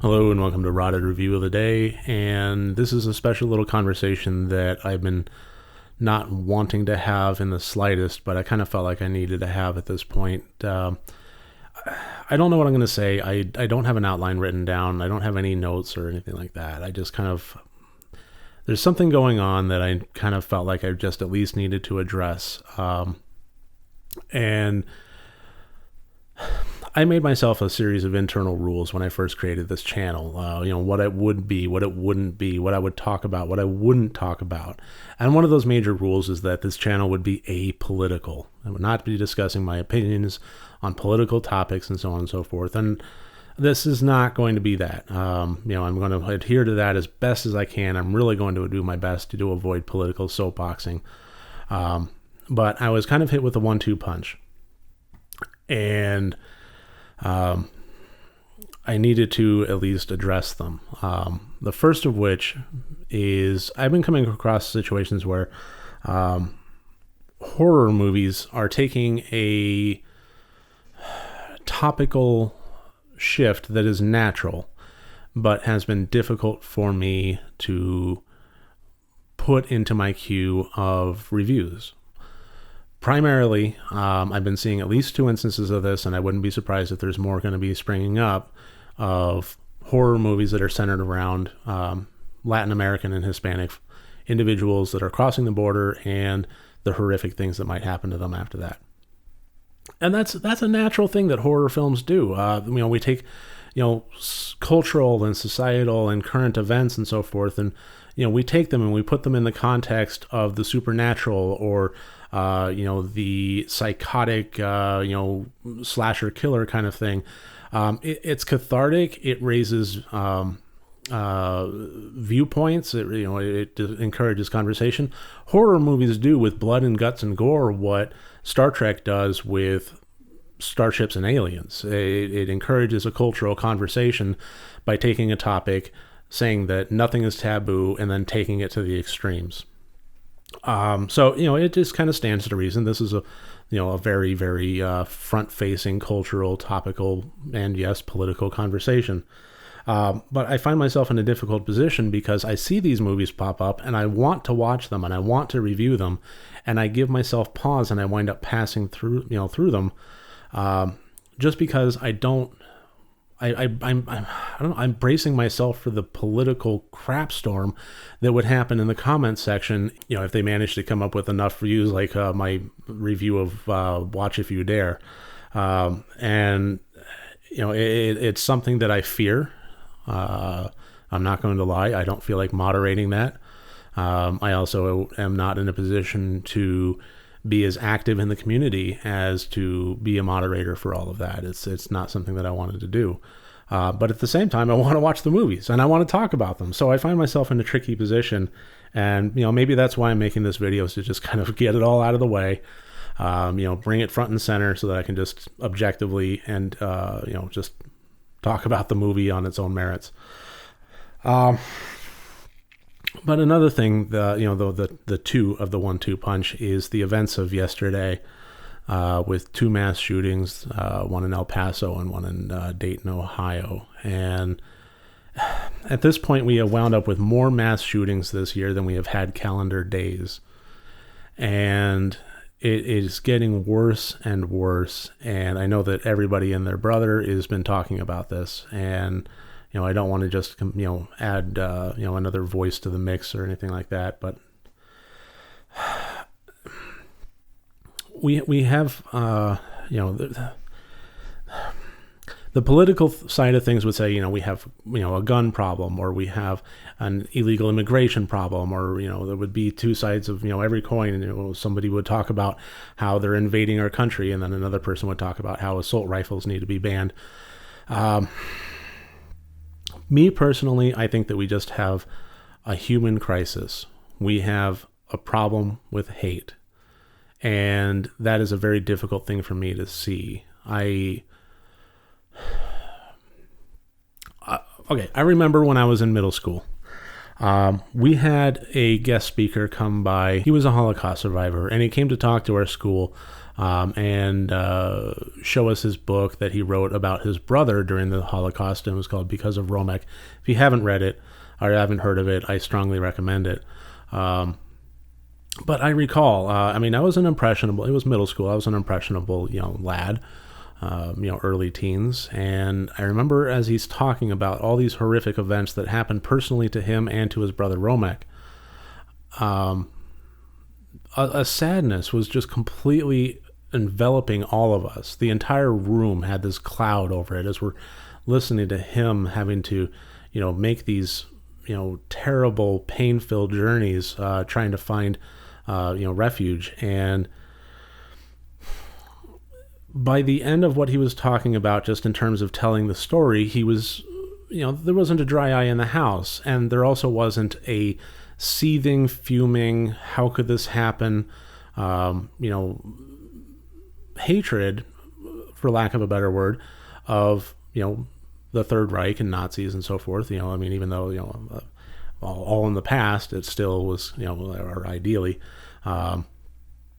Hello and welcome to RotD Review of the Day, and this is a special little conversation that I've been not wanting to have in the slightest, but I kind of felt like I needed to have at this point. I don't know what I'm going to say. I don't have an outline written down. I don't have any notes or anything like that. I just there's something going on that I kind of felt like I just at least needed to address. And I made myself a series of internal rules when I first created this channel. What it would be, what it wouldn't be, what I would talk about, what I wouldn't talk about. And one of those major rules is that this channel would be apolitical. I would not be discussing my opinions on political topics and so on and so forth. And this is not going to be that. I'm going to adhere to that as best as I can. I'm really going to do my best to avoid political soapboxing. But I was kind of hit with a 1-2 punch. And I needed to at least address them. The first of which is I've been coming across situations where horror movies are taking a topical shift that is natural, but has been difficult for me to put into my queue of reviews. Primarily, I've been seeing at least 2 instances of this, and I wouldn't be surprised if there's more going to be springing up of horror movies that are centered around Latin American and Hispanic individuals that are crossing the border and the horrific things that might happen to them after that. And that's a natural thing that horror films do. We take, cultural and societal and current events and so forth, and we take them and we put them in the context of the supernatural or the psychotic, slasher killer kind of thing. It's cathartic. It raises viewpoints. It encourages conversation. Horror movies do with blood and guts and gore what Star Trek does with starships and aliens. It encourages a cultural conversation by taking a topic, saying that nothing is taboo, and then taking it to the extremes. It just kind of stands to reason. This is a very, very front-facing, cultural, topical, and yes, political conversation. But I find myself in a difficult position because I see these movies pop up and I want to watch them and I want to review them, and I give myself pause and I wind up passing through them, just because I'm bracing myself for the political crap storm that would happen in the comments section, if they manage to come up with enough views like my review of Watch If You Dare. It's something that I fear. I'm not going to lie. I don't feel like moderating that. I also am not in a position to be as active in the community as to be a moderator for all of that. It's not something that I wanted to do. But at the same time, I want to watch the movies and I want to talk about them. So I find myself in a tricky position, and, maybe that's why I'm making this video, is to just kind of get it all out of the way, bring it front and center so that I can just objectively and, just talk about the movie on its own merits. But another thing, the two of the 1-2 punch is the events of yesterday, with 2 mass shootings, one in El Paso and one in Dayton, Ohio. And at this point, we have wound up with more mass shootings this year than we have had calendar days. And it is getting worse and worse. And I know that everybody and their brother has been talking about this. And I don't want to just, add, another voice to the mix or anything like that. But we have, the political side of things would say, we have, a gun problem, or we have an illegal immigration problem, or, there would be 2 sides of, every coin. And, somebody would talk about how they're invading our country, and then another person would talk about how assault rifles need to be banned. Me personally, I think that we just have a human crisis. We have a problem with hate. And that is a very difficult thing for me to see. I remember when I was in middle school, we had a guest speaker come by. He was a Holocaust survivor, and he came to talk to our school and show us his book that he wrote about his brother during the Holocaust, and it was called Because of Romek. If you haven't read it or haven't heard of it, I strongly recommend it. But I recall, I was an impressionable, it was middle school, I was an impressionable, lad, early teens. And I remember as he's talking about all these horrific events that happened personally to him and to his brother Romek, a sadness was just completely enveloping all of us. The entire room had this cloud over it as we're listening to him having to, make these, terrible, pain-filled journeys, trying to find, refuge. And by the end of what he was talking about, just in terms of telling the story, he was, there wasn't a dry eye in the house, and there also wasn't a seething, fuming, how could this happen, hatred, for lack of a better word, of, the Third Reich and Nazis and so forth. Even though, all in the past, it still was, or ideally,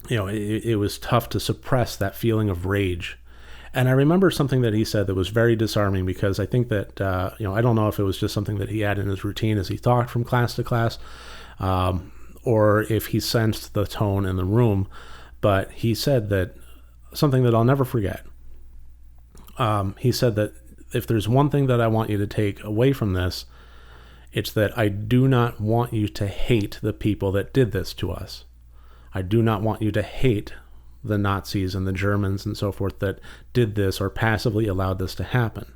it was tough to suppress that feeling of rage. And I remember something that he said that was very disarming, because I think that, I don't know if it was just something that he had in his routine as he talked from class to class, or if he sensed the tone in the room, but he said that something that I'll never forget. He said that if there's one thing that I want you to take away from this, it's that I do not want you to hate the people that did this to us. I do not want you to hate the Nazis and the Germans and so forth that did this or passively allowed this to happen.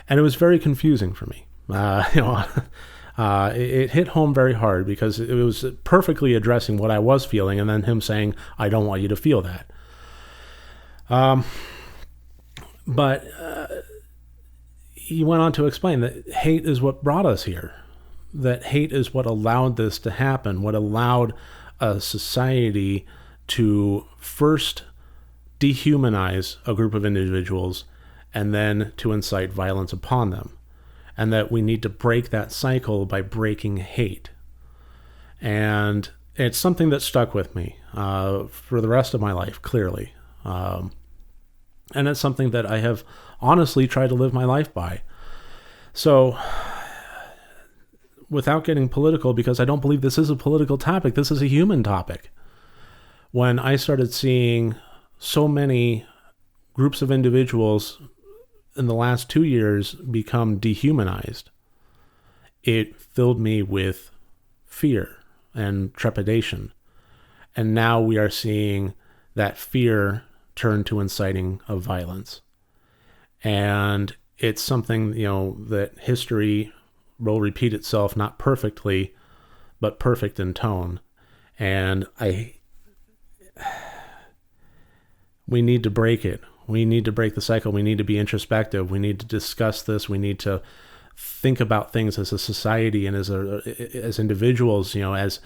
And it was very confusing for me. It hit home very hard, because it was perfectly addressing what I was feeling, and then him saying, I don't want you to feel that. But he went on to explain that hate is what brought us here, that hate is what allowed this to happen, what allowed a society to first dehumanize a group of individuals and then to incite violence upon them, and that we need to break that cycle by breaking hate. And it's something that stuck with me for the rest of my life, clearly. And it's something that I have honestly tried to live my life by. So, without getting political, because I don't believe this is a political topic, this is a human topic. When I started seeing so many groups of individuals in the last 2 years become dehumanized, it filled me with fear and trepidation. And now we are seeing that fear turn to inciting of violence. And it's something, that history will repeat itself, not perfectly, but perfect in tone. And we need to break it. We need to break the cycle. We need to be introspective. We need to discuss this. We need to think about things as a society and as individuals, as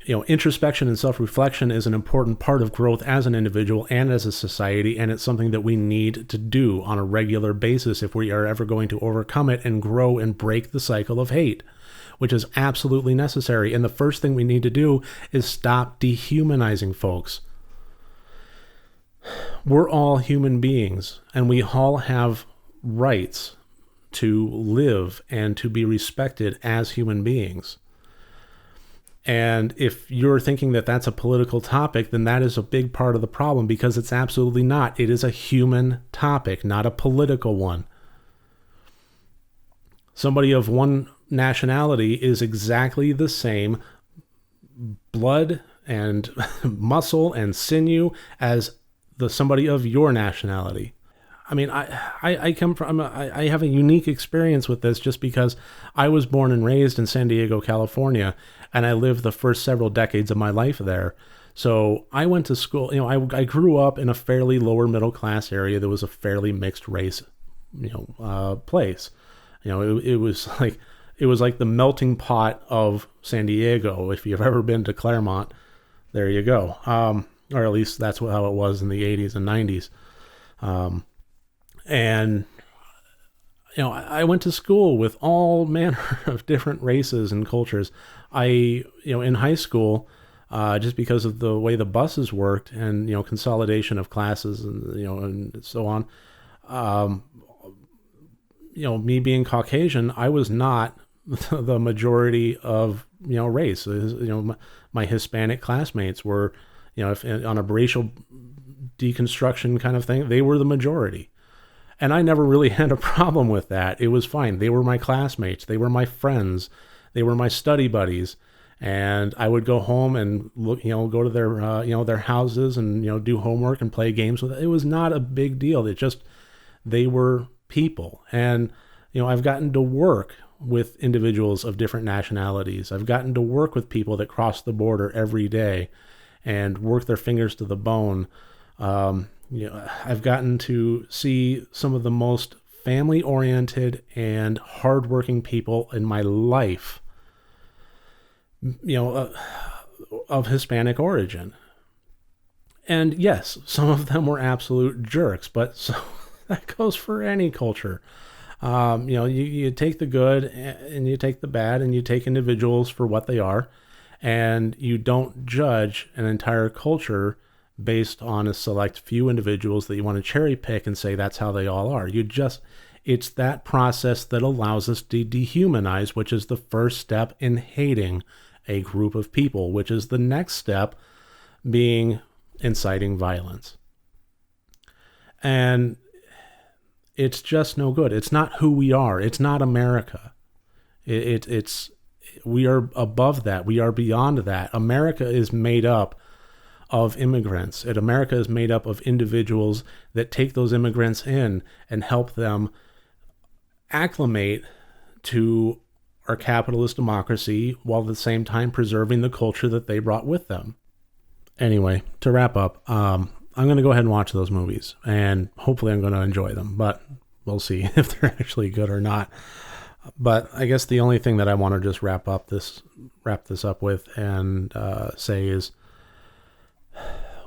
introspection and self-reflection is an important part of growth as an individual and as a society, and it's something that we need to do on a regular basis if we are ever going to overcome it and grow and break the cycle of hate, which is absolutely necessary. And the first thing we need to do is stop dehumanizing folks. We're all human beings, and we all have rights to live and to be respected as human beings. And if you're thinking that that's a political topic, then that is a big part of the problem, because it's absolutely not. It is a human topic, not a political one. Somebody of one nationality is exactly the same blood and muscle and sinew as somebody of your nationality. I come from, I have a unique experience with this just because I was born and raised in San Diego, California, and I lived the first several decades of my life there. So I went to school, I grew up in a fairly lower middle class area that was a fairly mixed race, place. It was like the melting pot of San Diego. If you've ever been to Claremont, there you go. Or at least that's how it was in the 80s and 90s. And, I went to school with all manner of different races and cultures. In high school, just because of the way the buses worked and, consolidation of classes and, and so on. Me being Caucasian, I was not the majority of, race. My Hispanic classmates were, if on a racial deconstruction kind of thing, they were the majority. And I never really had a problem with that. It was fine. They were my classmates. They were my friends. They were my study buddies. And I would go home and look, go to their, their houses and, do homework and play games with it. It was not a big deal. It just, they were people. And, I've gotten to work with individuals of different nationalities. I've gotten to work with people that cross the border every day and work their fingers to the bone. I've gotten to see some of the most family-oriented and hardworking people in my life, of Hispanic origin. And yes, some of them were absolute jerks, but so that goes for any culture. You take the good and you take the bad and you take individuals for what they are, and you don't judge an entire culture based on a select few individuals that you want to cherry pick and say that's how they all are. It's that process that allows us to dehumanize, which is the first step in hating a group of people, which is the next step being inciting violence. And it's just no good. It's not who we are. It's not America. We are above that. We are beyond that. America is made up of immigrants. America is made up of individuals that take those immigrants in and help them acclimate to our capitalist democracy while at the same time preserving the culture that they brought with them. Anyway, to wrap up, I'm going to go ahead and watch those movies, and hopefully I'm going to enjoy them, but we'll see if they're actually good or not. But I guess the only thing that I want to just wrap this up with and say is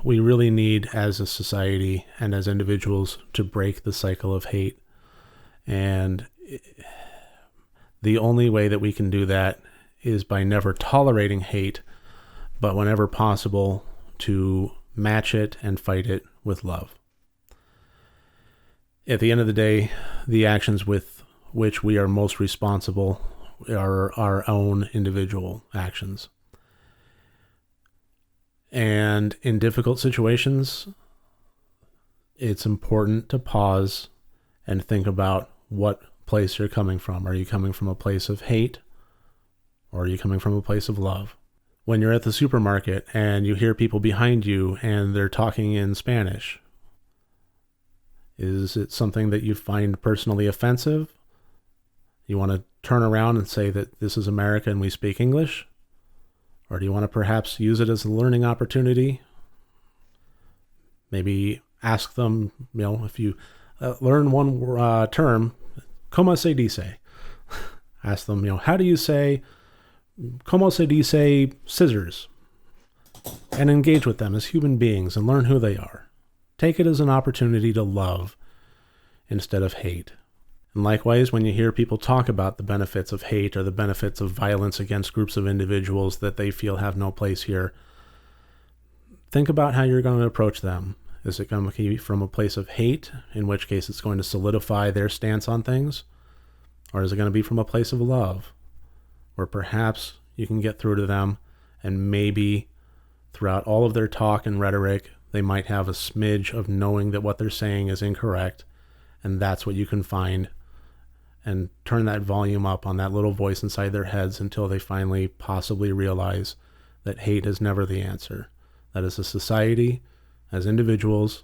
we really need, as a society and as individuals, to break the cycle of hate. And the only way that we can do that is by never tolerating hate, but whenever possible, to match it and fight it with love. At the end of the day, the actions with which we are most responsible are our own individual actions. And in difficult situations, it's important to pause and think about what place you're coming from. Are you coming from a place of hate, or are you coming from a place of love? When you're at the supermarket and you hear people behind you and they're talking in Spanish, is it something that you find personally offensive? You want to turn around and say that this is America and we speak English? Or do you want to perhaps use it as a learning opportunity? Maybe ask them, if you learn one term, ¿cómo se dice? Ask them, how do you say, ¿cómo se dice scissors? And engage with them as human beings and learn who they are. Take it as an opportunity to love instead of hate. And likewise, when you hear people talk about the benefits of hate or the benefits of violence against groups of individuals that they feel have no place here, think about how you're going to approach them. Is it going to be from a place of hate, in which case it's going to solidify their stance on things? Or is it going to be from a place of love, where perhaps you can get through to them and maybe throughout all of their talk and rhetoric, they might have a smidge of knowing that what they're saying is incorrect, and that's what you can find, and turn that volume up on that little voice inside their heads until they finally possibly realize that hate is never the answer. That as a society, as individuals,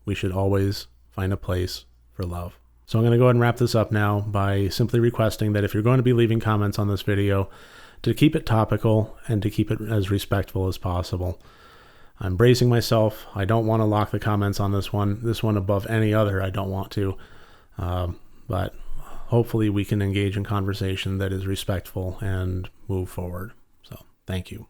we should always find a place for love. So I'm going to go ahead and wrap this up now by simply requesting that if you're going to be leaving comments on this video, to keep it topical and to keep it as respectful as possible. I'm bracing myself. I don't want to lock the comments on this one above any other. I don't want to. But hopefully we can engage in conversation that is respectful and move forward. So thank you.